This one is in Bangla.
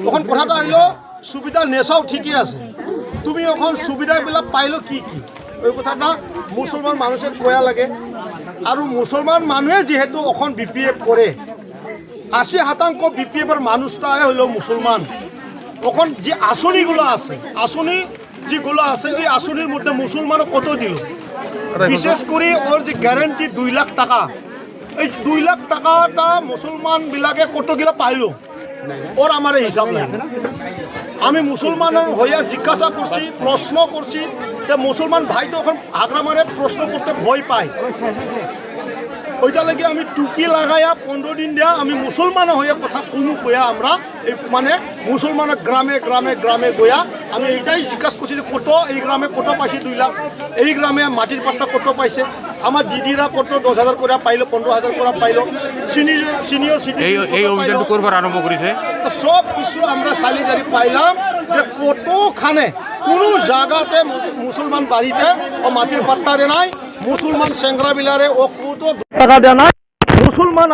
এখন কথাটা হইল সুবিধা নেশাও ঠিকই আছে তুমি এখন সুবিধাবিলাক পাইলো কি কি ওই কথাটা মুসলমান মানুষের কয়া লাগে আর মুসলমান মানুষে যেহেতু এখন বিপিএফ করে ৮০% বিপিএফের মানুষটাই হইল মুসলমান এখন যে আসনিগুলো আছে আসনি যেগুলো আছে এই আসনির মধ্যে মুসলমানও কত দিল বিশেষ করে ওর যে গ্যারেন্টি 2 লাখ টাকা এই 2 লাখ টাকাটা মুসলমানবিলাকে কতগুলো পাইল ওর আমার হিসাব লাগে আমি মুসলমানের হইয়া জিজ্ঞাসা করছি প্রশ্ন করছি যে মুসলমান ভাই তো এখন আগ্রামারে প্রশ্ন করতে ভয় পায় ওইটা লাগে আমি টুপি লাগাইয়া 15 দিন দিয়া আমি মুসলমান হইয়া কথা কোনো কয়া আমরা এই মানে মুসলমানের গ্রামে গ্রামে গ্রামে গয়া আমি এইটাই জিজ্ঞাসা করছি যে কত এই গ্রামে কত পাইছে 2 লাখ এই গ্রামে মাটির পাট্টা কত পাইছে আমার দিদিরা কত 10,000 করে পাইলো 15,000 করে পাইলো সিনিয়র এই অভিযানটা করবার আরম্ভ করেছে সব কিছু আমরা সালিজারি পাইলাম যে কতখানে কোনো জায়গাতে মুসলমান বাড়িতে ও মাটির পাট্টা দেয় নাই মুসলমান সেংরা বিলারে ও কত টাকা দেয় নাই মুসলমান